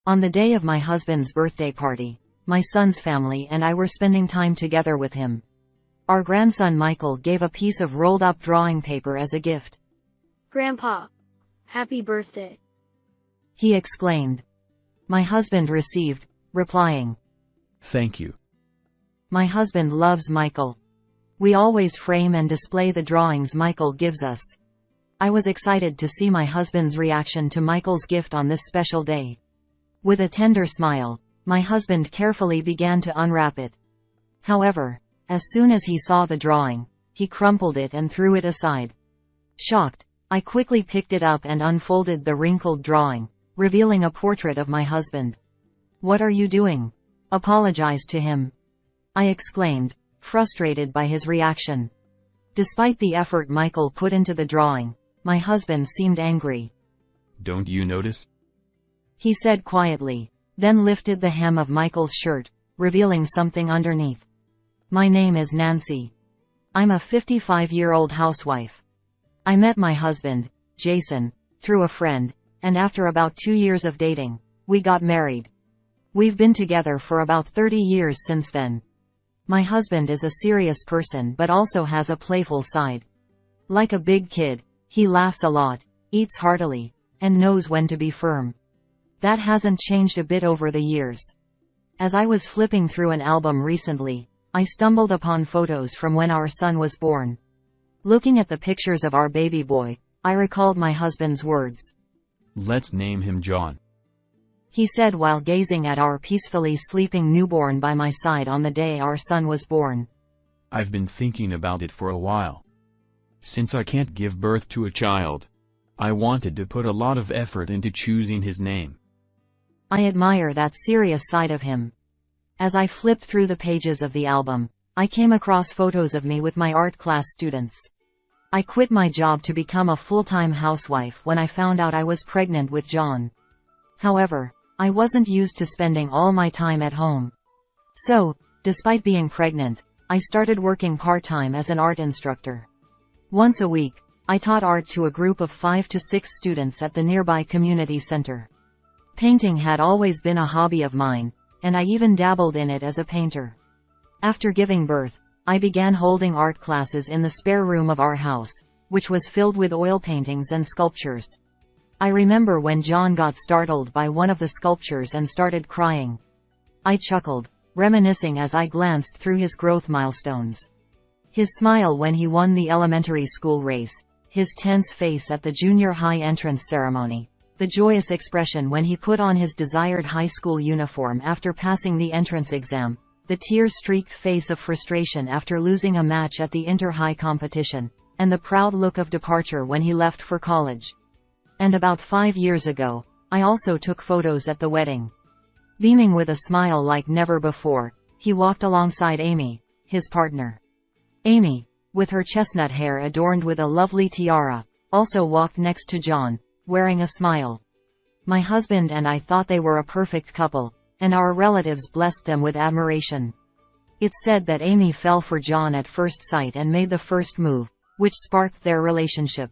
On the day of my husband's birthday party, my son's family and I were spending time together with him. Our grandson Michael gave a piece of rolled-up drawing paper as a gift. "Grandpa, happy birthday," he exclaimed. My husband received, replying, "Thank you." My husband loves Michael. We always frame and display the drawings Michael gives us. I was excited to see my husband's reaction to Michael's gift on this special day. With a tender smile, my husband carefully began to unwrap it. However, as soon as he saw the drawing, he crumpled it and threw it aside. Shocked, I quickly picked it up and unfolded the wrinkled drawing, revealing a portrait of my husband. "What are you doing? Apologize to him," I exclaimed, frustrated by his reaction. Despite the effort Michael put into the drawing, my husband seemed angry. "Don't you notice?" he said quietly, then lifted the hem of Michael's shirt, revealing something underneath. "My name is Nancy. I'm a 55-year-old housewife. I met my husband, Jason, through a friend, and after about 2 years of dating, we got married. We've been together for about 30 years since then. My husband is a serious person but also has a playful side. Like a big kid, he laughs a lot, eats heartily, and knows when to be firm. That hasn't changed a bit over the years. As I was flipping through an album recently, I stumbled upon photos from when our son was born. Looking at the pictures of our baby boy, I recalled my husband's words. "Let's name him John," he said while gazing at our peacefully sleeping newborn by my side on the day our son was born. "I've been thinking about it for a while. Since I can't give birth to a child, I wanted to put a lot of effort into choosing his name." I admire that serious side of him. As I flipped through the pages of the album, I came across photos of me with my art class students. I quit my job to become a full-time housewife when I found out I was pregnant with John. However, I wasn't used to spending all my time at home. So, despite being pregnant, I started working part-time as an art instructor. Once a week, I taught art to a group of 5 to 6 students at the nearby community center. Painting had always been a hobby of mine, and I even dabbled in it as a painter. After giving birth, I began holding art classes in the spare room of our house, which was filled with oil paintings and sculptures. I remember when John got startled by one of the sculptures and started crying. I chuckled, reminiscing as I glanced through his growth milestones. His smile when he won the elementary school race, his tense face at the junior high entrance ceremony, the joyous expression when he put on his desired high school uniform after passing the entrance exam, the tear-streaked face of frustration after losing a match at the inter-high competition, and the proud look of departure when he left for college. And about 5 years ago, I also took photos at the wedding. Beaming with a smile like never before, he walked alongside Amy, his partner. Amy, with her chestnut hair adorned with a lovely tiara, also walked next to John, wearing a smile. My husband and I thought they were a perfect couple, and our relatives blessed them with admiration. It's said that Amy fell for John at first sight and made the first move, which sparked their relationship.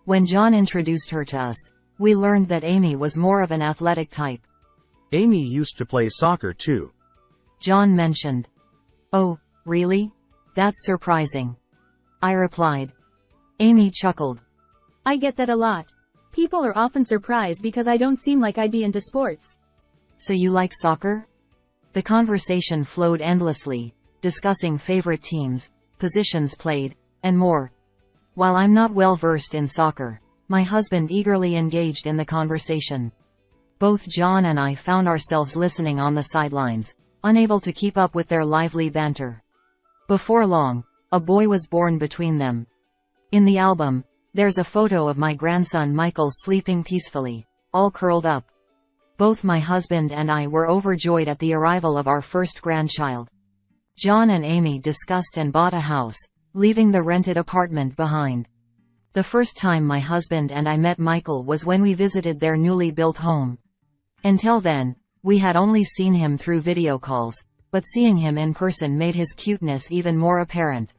When John introduced her to us, we learned that Amy was more of an athletic type. "Amy used to play soccer too," John mentioned. "Oh, really? That's surprising," I replied. Amy chuckled. "I get that a lot. People are often surprised because I don't seem like I'd be into sports." "So you like soccer?" The conversation flowed endlessly, discussing favorite teams, positions played, and more. While I'm not well versed in soccer, my husband eagerly engaged in the conversation. Both John and I found ourselves listening on the sidelines, unable to keep up with their lively banter. Before long, a boy was born between them. In the album, there's a photo of my grandson Michael sleeping peacefully, all curled up. Both my husband and I were overjoyed at the arrival of our first grandchild. John and Amy discussed and bought a house, leaving the rented apartment behind. The first time my husband and I met Michael was when we visited their newly built home. Until then, we had only seen him through video calls, but seeing him in person made his cuteness even more apparent.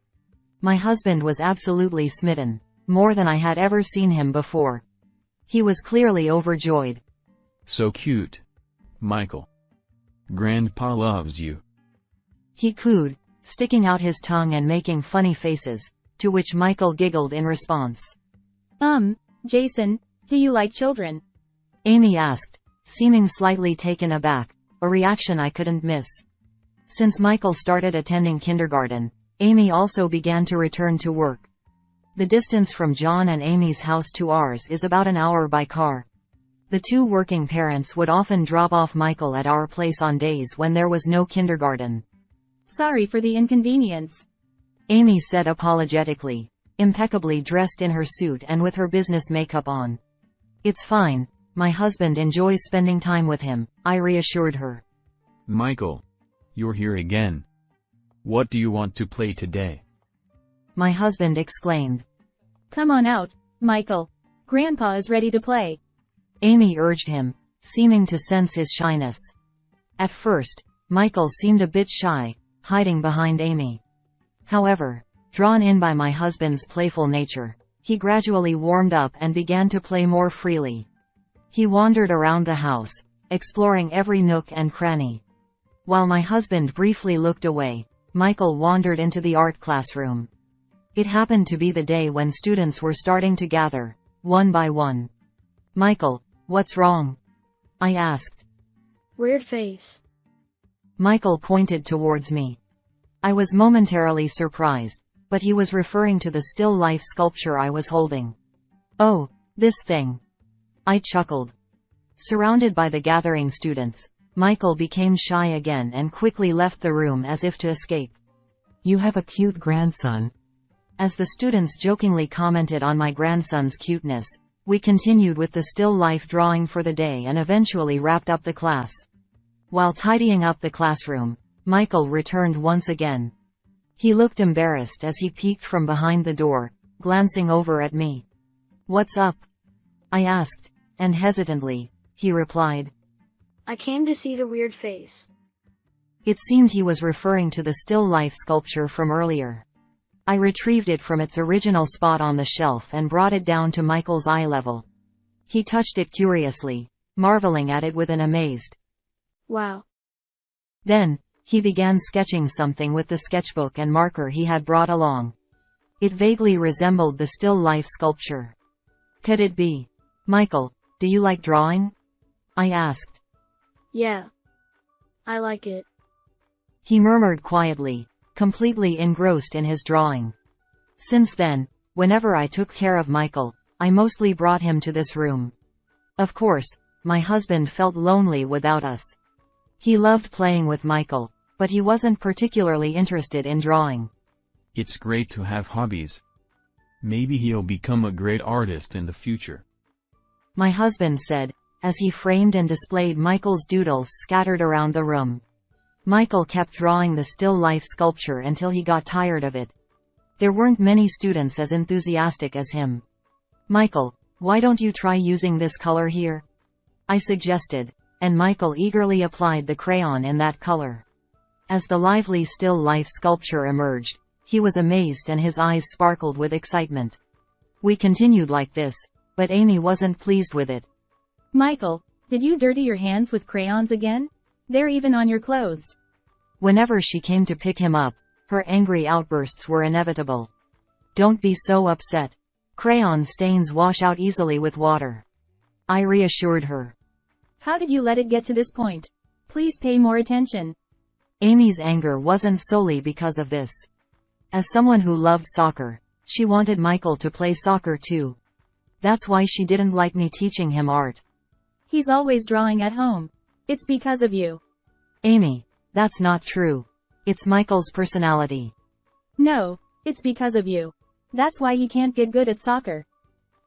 My husband was absolutely smitten, more than I had ever seen him before. He was clearly overjoyed. "So cute. Michael. Grandpa loves you. He cooed, sticking out his tongue and making funny faces, to which Michael giggled in response. Jason, do you like children? Amy asked, seeming slightly taken aback, a reaction I couldn't miss. Since Michael started attending kindergarten, Amy also began to return to work. The distance from John and Amy's house to ours is about an hour by car. The two working parents would often drop off Michael at our place on days when there was no kindergarten. Sorry for the inconvenience. Amy said apologetically, impeccably dressed in her suit and with her business makeup on. It's fine, my husband enjoys spending time with him, I reassured her. Michael. You're here again. What do you want to play today? My husband exclaimed. Come on out, Michael. Grandpa is ready to play. Amy urged him, seeming to sense his shyness. At first, Michael seemed a bit shy, hiding behind Amy. However, drawn in by my husband's playful nature, he gradually warmed up and began to play more freely. He wandered around the house, exploring every nook and cranny. While my husband briefly looked away, Michael wandered into the art classroom. It happened to be the day when students were starting to gather, one by one. Michael, what's wrong? I asked. Weird face. Michael pointed towards me. I was momentarily surprised, but he was referring to the still life sculpture I was holding. Oh, this thing. I chuckled. Surrounded by the gathering students, Michael became shy again and quickly left the room as if to escape. You have a cute grandson. As the students jokingly commented on my grandson's cuteness, we continued with the still life drawing for the day and eventually wrapped up the class. While tidying up the classroom, Michael returned once again. He looked embarrassed as he peeked from behind the door, glancing over at me. What's up? I asked, and hesitantly, he replied. I came to see the weird face. It seemed he was referring to the still life sculpture from earlier. I retrieved it from its original spot on the shelf and brought it down to Michael's eye level. He touched it curiously, marveling at it with an amazed. Wow. Then, he began sketching something with the sketchbook and marker he had brought along. It vaguely resembled the still life sculpture. Could it be? Michael, do you like drawing? I asked. Yeah. I like it. He murmured quietly, completely engrossed in his drawing. Since then, whenever I took care of Michael, I mostly brought him to this room. Of course, my husband felt lonely without us. He loved playing with Michael, but he wasn't particularly interested in drawing. It's great to have hobbies. Maybe he'll become a great artist in the future. My husband said, as he framed and displayed Michael's doodles scattered around the room. Michael kept drawing the still life sculpture until he got tired of it. There weren't many students as enthusiastic as him. Michael, why don't you try using this color here? I suggested, and Michael eagerly applied the crayon in that color. As the lively still life sculpture emerged, he was amazed and his eyes sparkled with excitement. We continued like this, but Amy wasn't pleased with it. Michael, did you dirty your hands with crayons again? They're even on your clothes. Whenever she came to pick him up, her angry outbursts were inevitable. Don't be so upset. Crayon stains wash out easily with water. I reassured her. How did you let it get to this point? Please pay more attention. Amy's anger wasn't solely because of this. As someone who loved soccer, she wanted Michael to play soccer too. That's why she didn't like me teaching him art. He's always drawing at home. It's because of you. Amy, that's not true. It's Michael's personality. No, it's because of you. That's why he can't get good at soccer.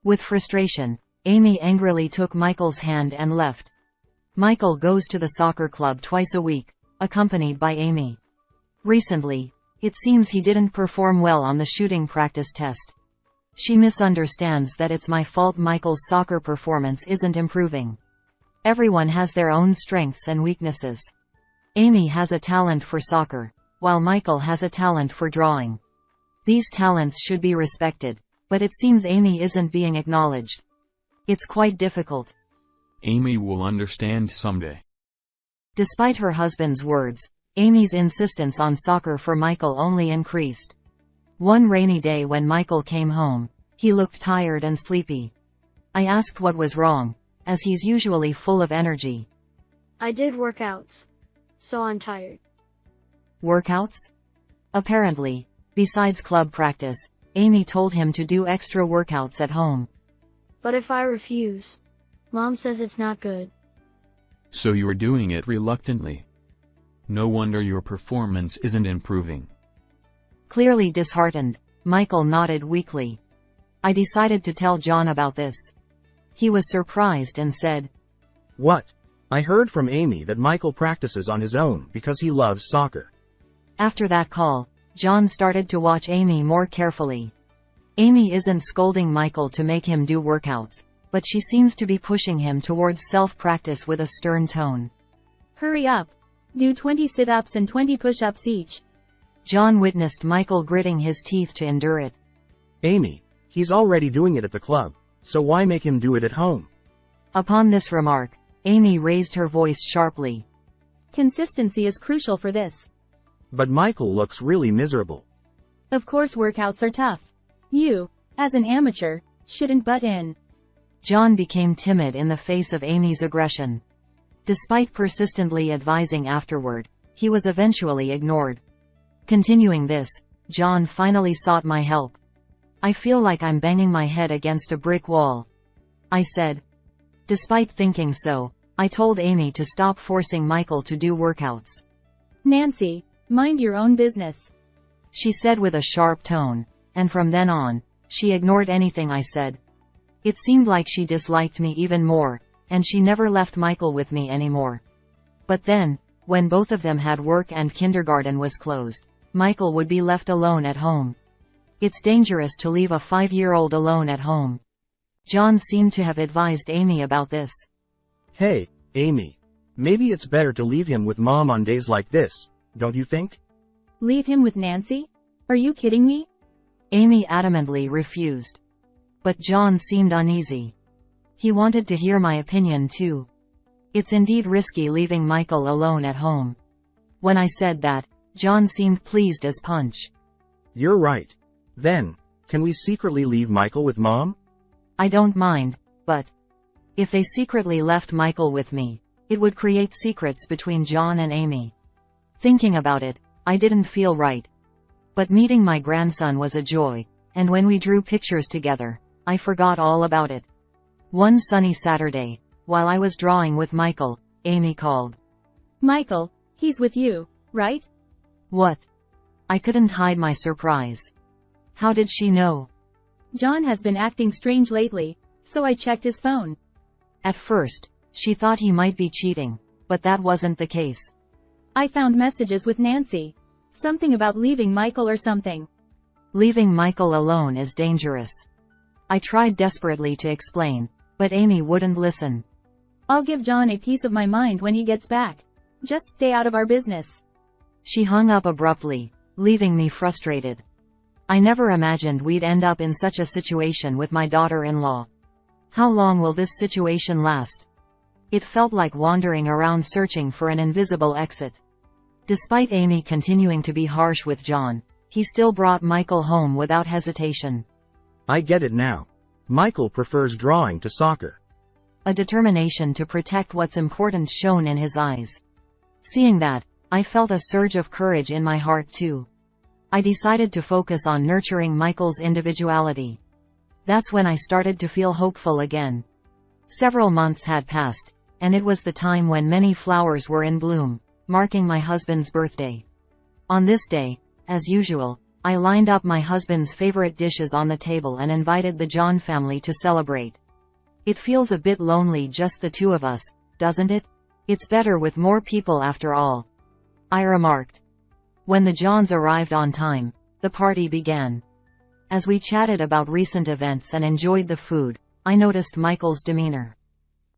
With frustration, Amy angrily took Michael's hand and left. Michael goes to the soccer club twice a week, accompanied by Amy. Recently, it seems he didn't perform well on the shooting practice test. She misunderstands that it's my fault Michael's soccer performance isn't improving. Everyone has their own strengths and weaknesses. Amy has a talent for soccer, while Michael has a talent for drawing. These talents should be respected, but it seems Amy isn't being acknowledged. It's quite difficult. Amy will understand someday. Despite her husband's words, Amy's insistence on soccer for Michael only increased. One rainy day when Michael came home, he looked tired and sleepy. I asked what was wrong, as he's usually full of energy. I did workouts, so I'm tired. Workouts? Apparently, besides club practice, Amy told him to do extra workouts at home. But if I refuse, Mom says it's not good. So you're doing it reluctantly. No wonder your performance isn't improving. Clearly disheartened, Michael nodded weakly. I decided to tell John about this. He was surprised and said, What? I heard from Amy that Michael practices on his own because he loves soccer. After that call, John started to watch Amy more carefully. Amy isn't scolding Michael to make him do workouts, but she seems to be pushing him towards self-practice with a stern tone. Hurry up. Do 20 sit-ups and 20 push-ups each. John witnessed Michael gritting his teeth to endure it. Amy, he's already doing it at the club, so why make him do it at home? Upon this remark, Amy raised her voice sharply. Consistency is crucial for this. But Michael looks really miserable. Of course workouts are tough. You, as an amateur, shouldn't butt in. John became timid in the face of Amy's aggression. Despite persistently advising afterward, he was eventually ignored. Continuing this, John finally sought my help. I feel like I'm banging my head against a brick wall, I said. Despite thinking so, I told Amy to stop forcing Michael to do workouts. Nancy, mind your own business, she said with a sharp tone, and from then on, she ignored anything I said. It seemed like she disliked me even more, and she never left Michael with me anymore. But then, when both of them had work and kindergarten was closed, Michael would be left alone at home. It's dangerous to leave a 5-year-old alone at home. John seemed to have advised Amy about this. Hey, Amy. Maybe it's better to leave him with Mom on days like this, don't you think? Leave him with Nancy? Are you kidding me? Amy adamantly refused. But John seemed uneasy. He wanted to hear my opinion too. It's indeed risky leaving Michael alone at home. When I said that, John seemed pleased as punch. You're right. Then, can we secretly leave Michael with Mom? I don't mind, but if they secretly left Michael with me, it would create secrets between John and Amy. Thinking about it, I didn't feel right. But meeting my grandson was a joy, and when we drew pictures together, I forgot all about it. One sunny Saturday, while I was drawing with Michael, Amy called. Michael, he's with you, right? What? I couldn't hide my surprise. How did she know? John has been acting strange lately, so I checked his phone. At first, she thought he might be cheating, but that wasn't the case. I found messages with Nancy. Something about leaving Michael or something. Leaving Michael alone is dangerous. I tried desperately to explain, but Amy wouldn't listen. I'll give John a piece of my mind when he gets back. Just stay out of our business. She hung up abruptly, leaving me frustrated. I never imagined we'd end up in such a situation with my daughter-in-law. How long will this situation last? It felt like wandering around searching for an invisible exit. Despite Amy continuing to be harsh with John, he still brought Michael home without hesitation. I get it now. Michael prefers drawing to soccer. A determination to protect what's important shone in his eyes. Seeing that, I felt a surge of courage in my heart too. I decided to focus on nurturing Michael's individuality. That's when I started to feel hopeful again. Several months had passed, and it was the time when many flowers were in bloom, marking my husband's birthday. On this day, as usual, I lined up my husband's favorite dishes on the table and invited the John family to celebrate. It feels a bit lonely just the two of us, doesn't it? It's better with more people after all, I remarked. When the Johns arrived on time, the party began. As we chatted about recent events and enjoyed the food, I noticed Michael's demeanor.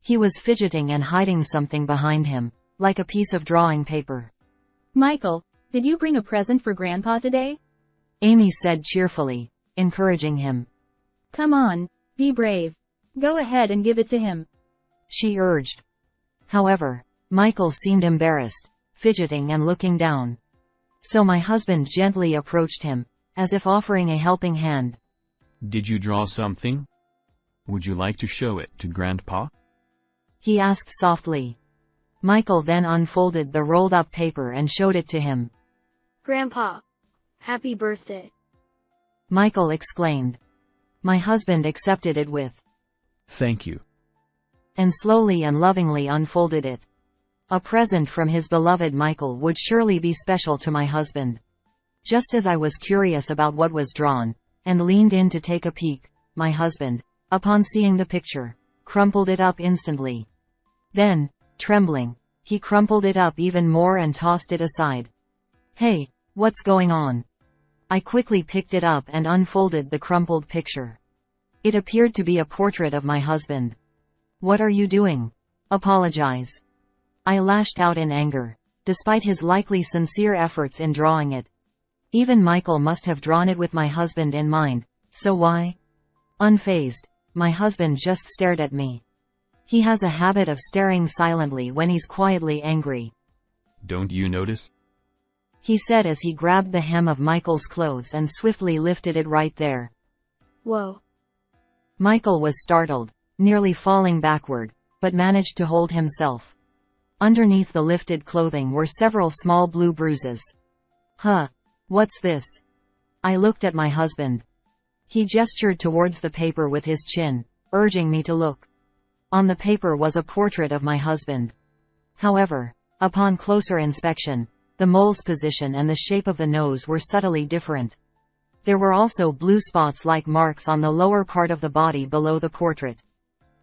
He was fidgeting and hiding something behind him, like a piece of drawing paper. Michael, did you bring a present for Grandpa today? Amy said cheerfully, encouraging him. Come on, be brave. Go ahead and give it to him, she urged. However, Michael seemed embarrassed, fidgeting and looking down. So my husband gently approached him, as if offering a helping hand. Did you draw something? Would you like to show it to Grandpa? He asked softly. Michael then unfolded the rolled-up paper and showed it to him. Grandpa, happy birthday. Michael exclaimed. My husband accepted it with, Thank you. and slowly and lovingly unfolded it. A present from his beloved Michael would surely be special to my husband. Just as I was curious about what was drawn, and leaned in to take a peek, my husband, upon seeing the picture, crumpled it up instantly. Then, trembling, he crumpled it up even more and tossed it aside. Hey, what's going on? I quickly picked it up and unfolded the crumpled picture. It appeared to be a portrait of my husband. What are you doing? Apologize. I lashed out in anger, despite his likely sincere efforts in drawing it. Even Michael must have drawn it with my husband in mind, so why? Unfazed, my husband just stared at me. He has a habit of staring silently when he's quietly angry. Don't you notice? He said as he grabbed the hem of Michael's clothes and swiftly lifted it right there. Whoa. Michael was startled, nearly falling backward, but managed to hold himself. Underneath the lifted clothing were several small blue bruises. Huh. What's this? I looked at my husband. He gestured towards the paper with his chin, urging me to look. On the paper was a portrait of my husband. However, upon closer inspection, the mole's position and the shape of the nose were subtly different. There were also blue spots-like marks on the lower part of the body below the portrait.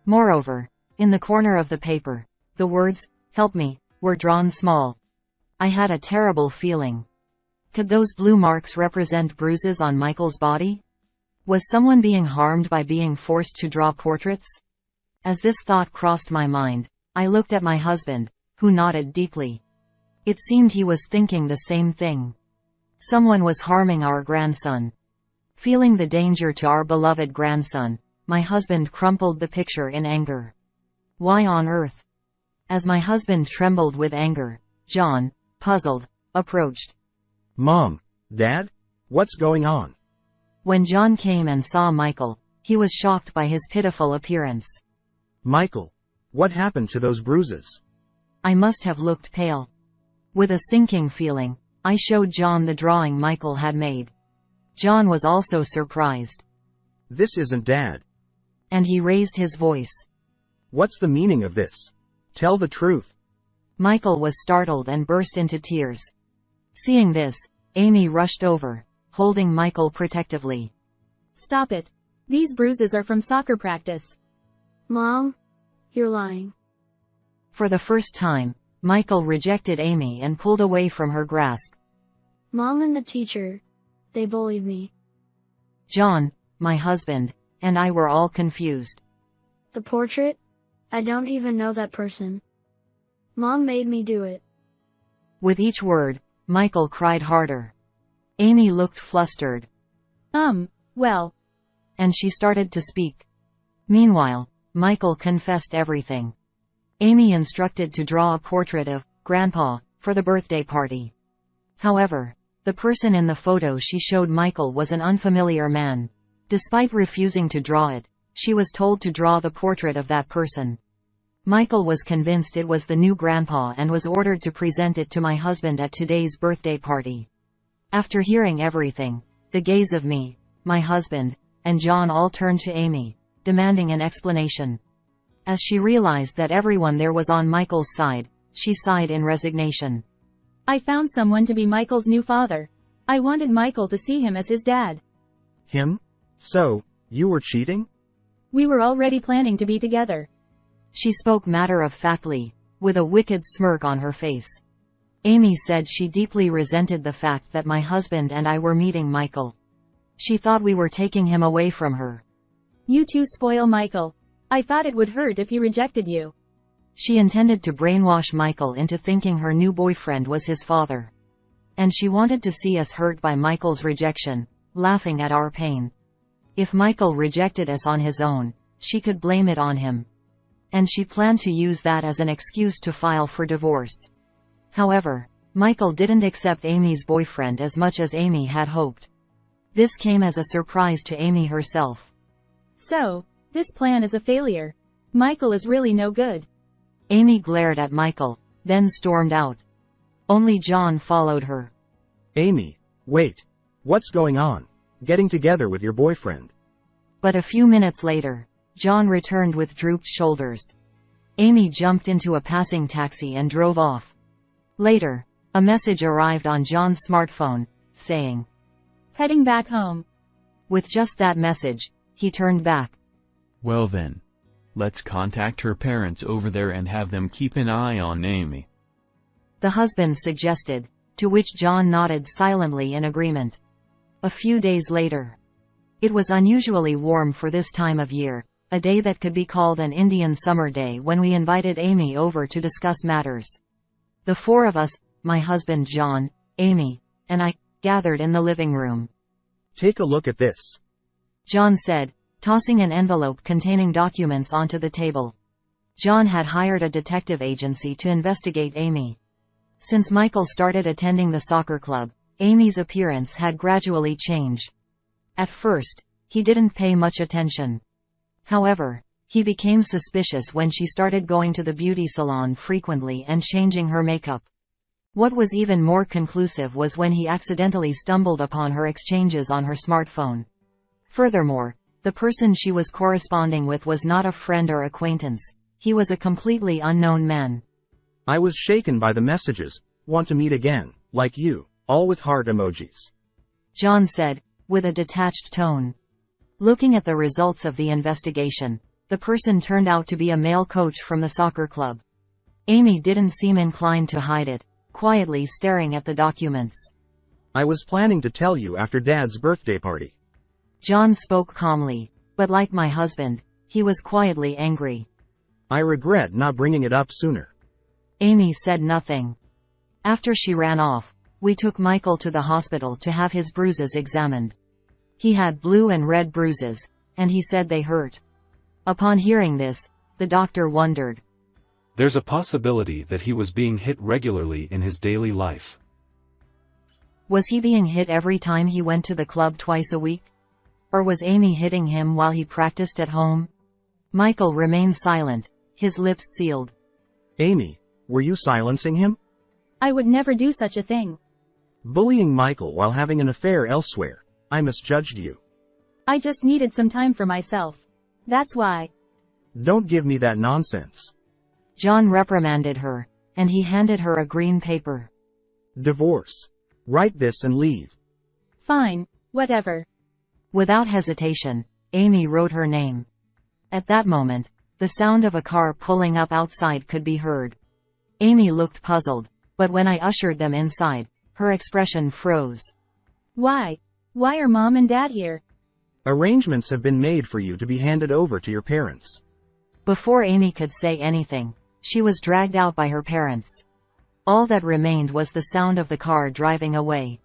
Moreover, in the corner of the paper, the words, "Help me," were drawn small. I had a terrible feeling. Could those blue marks represent bruises on Michael's body? Was someone being harmed by being forced to draw portraits? As this thought crossed my mind, I looked at my husband, who nodded deeply. It seemed he was thinking the same thing. Someone was harming our grandson. Feeling the danger to our beloved grandson, my husband crumpled the picture in anger. Why on earth? As my husband trembled with anger, John, puzzled, approached. Mom, Dad, what's going on? When John came and saw Michael, he was shocked by his pitiful appearance. Michael, what happened to those bruises? I must have looked pale. With a sinking feeling, I showed John the drawing Michael had made. John was also surprised. This isn't Dad. And he raised his voice. What's the meaning of this? Tell the truth. Michael was startled and burst into tears. Seeing this, Amy rushed over, holding Michael protectively. Stop it. These bruises are from soccer practice. Mom, you're lying. For the first time, Michael rejected Amy and pulled away from her grasp. Mom and the teacher, they bullied me. John, my husband, and I were all confused. The portrait? I don't even know that person. Mom made me do it. With each word, Michael cried harder. Amy looked flustered. Well. And she started to speak. Meanwhile, Michael confessed everything. Amy instructed to draw a portrait of Grandpa for the birthday party. However, the person in the photo she showed Michael was an unfamiliar man. Despite refusing to draw it, she was told to draw the portrait of that person. Michael was convinced it was the new grandpa and was ordered to present it to my husband at today's birthday party. After hearing everything, the gaze of me, my husband, and John all turned to Amy, demanding an explanation. As she realized that everyone there was on Michael's side, she sighed in resignation. I found someone to be Michael's new father. I wanted Michael to see him as his dad. Him? So, you were cheating? We were already planning to be together. She spoke matter-of-factly, with a wicked smirk on her face. Amy said she deeply resented the fact that my husband and I were meeting Michael. She thought we were taking him away from her. You two spoil Michael. I thought it would hurt if he rejected you. She intended to brainwash Michael into thinking her new boyfriend was his father. And she wanted to see us hurt by Michael's rejection, laughing at our pain. If Michael rejected us on his own, she could blame it on him. and she planned to use that as an excuse to file for divorce. However, Michael didn't accept Amy's boyfriend as much as Amy had hoped. This came as a surprise to Amy herself. So, this plan is a failure. Michael is really no good. Amy glared at Michael, then stormed out. Only John followed her. Amy, wait. What's going on? Getting together with your boyfriend. But a few minutes later, John returned with drooped shoulders. Amy jumped into a passing taxi and drove off. Later, a message arrived on John's smartphone, saying, "Heading back home." With just that message, he turned back. Well then. Let's contact her parents over there and have them keep an eye on Amy. The husband suggested, to which John nodded silently in agreement. A few days later. It was unusually warm for this time of year, a day that could be called an Indian summer day when we invited Amy over to discuss matters. The four of us, my husband John, Amy, and I, gathered in the living room. Take a look at this. John said, tossing an envelope containing documents onto the table. John had hired a detective agency to investigate Amy. Since Michael started attending the soccer club, Amy's appearance had gradually changed. At first, he didn't pay much attention. However, he became suspicious when she started going to the beauty salon frequently and changing her makeup. What was even more conclusive was when he accidentally stumbled upon her exchanges on her smartphone. Furthermore, the person she was corresponding with was not a friend or acquaintance. He was a completely unknown man. I was shaken by the messages. Want to meet again, like you, all with heart emojis. John said, with a detached tone. Looking at the results of the investigation, the person turned out to be a male coach from the soccer club. Amy didn't seem inclined to hide it, quietly staring at the documents. I was planning to tell you after Dad's birthday party. John spoke calmly, but like my husband, he was quietly angry. I regret not bringing it up sooner. Amy said nothing. After she ran off, we took Michael to the hospital to have his bruises examined. He had blue and red bruises, and he said they hurt. Upon hearing this, the doctor wondered. There's a possibility that he was being hit regularly in his daily life. Was he being hit every time he went to the club twice a week? Or was Amy hitting him while he practiced at home? Michael remained silent, his lips sealed. Amy, were you silencing him? I would never do such a thing. Bullying Michael while having an affair elsewhere. I misjudged you. I just needed some time for myself. That's why. Don't give me that nonsense. John reprimanded her, and he handed her a green paper. Divorce. Write this and leave. Fine, whatever. Without hesitation, Amy wrote her name. At that moment, the sound of a car pulling up outside could be heard. Amy looked puzzled, but when I ushered them inside, her expression froze. Why? Why are Mom and Dad here? Arrangements have been made for you to be handed over to your parents. Before Amy could say anything, she was dragged out by her parents. All that remained was the sound of the car driving away.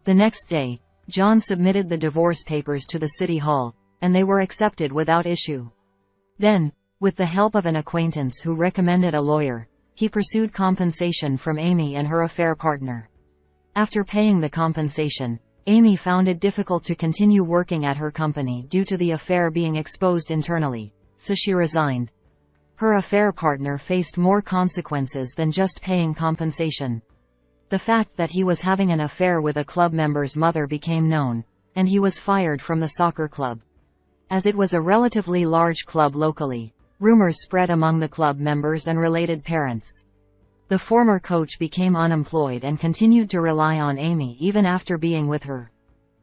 The next day, John submitted the divorce papers to the city hall, and they were accepted without issue. Then, with the help of an acquaintance who recommended a lawyer, he pursued compensation from Amy and her affair partner. After paying the compensation, Amy found it difficult to continue working at her company due to the affair being exposed internally, so she resigned. Her affair partner faced more consequences than just paying compensation. The fact that he was having an affair with a club member's mother became known, and he was fired from the soccer club. As it was a relatively large club locally, rumors spread among the club members and related parents. The former coach became unemployed and continued to rely on Amy even after being with her.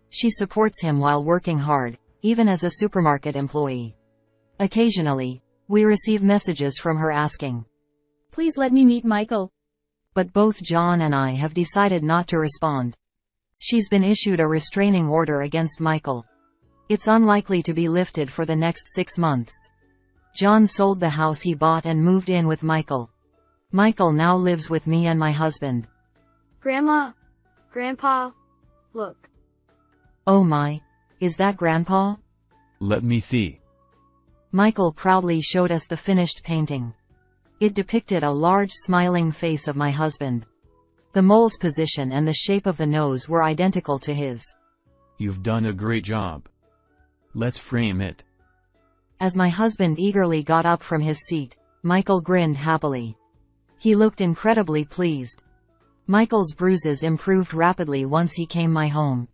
She supports him while working hard, even as a supermarket employee. Occasionally, we receive messages from her asking, Please let me meet Michael. But both John and I have decided not to respond. She's been issued a restraining order against Michael. It's unlikely to be lifted for the next 6 months. John sold the house he bought and moved in with Michael. Michael now lives with me and my husband. Grandma, Grandpa, look. Oh my, is that Grandpa? Let me see. Michael proudly showed us the finished painting. It depicted a large smiling face of my husband. The mole's position and the shape of the nose were identical to his. You've done a great job. Let's frame it. As my husband eagerly got up from his seat, Michael grinned happily. He looked incredibly pleased. Michael's bruises improved rapidly once he came my home.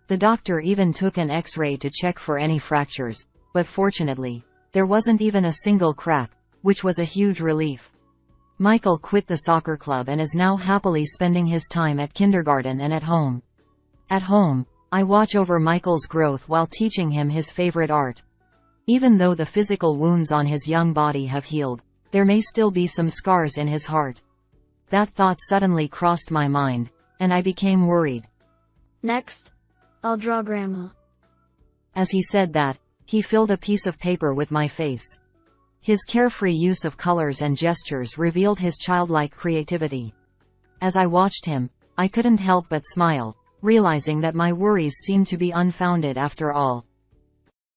The doctor even took an X-ray to check for any fractures, but fortunately, there wasn't even a single crack, which was a huge relief. Michael quit the soccer club and is now happily spending his time at kindergarten and at home. At home, I watch over Michael's growth while teaching him his favorite art. Even though the physical wounds on his young body have healed, there may still be some scars in his heart. That thought suddenly crossed my mind, and I became worried. Next, I'll draw Grandma. As he said that, he filled a piece of paper with my face. His carefree use of colors and gestures revealed his childlike creativity. As I watched him, I couldn't help but smile, realizing that my worries seemed to be unfounded after all.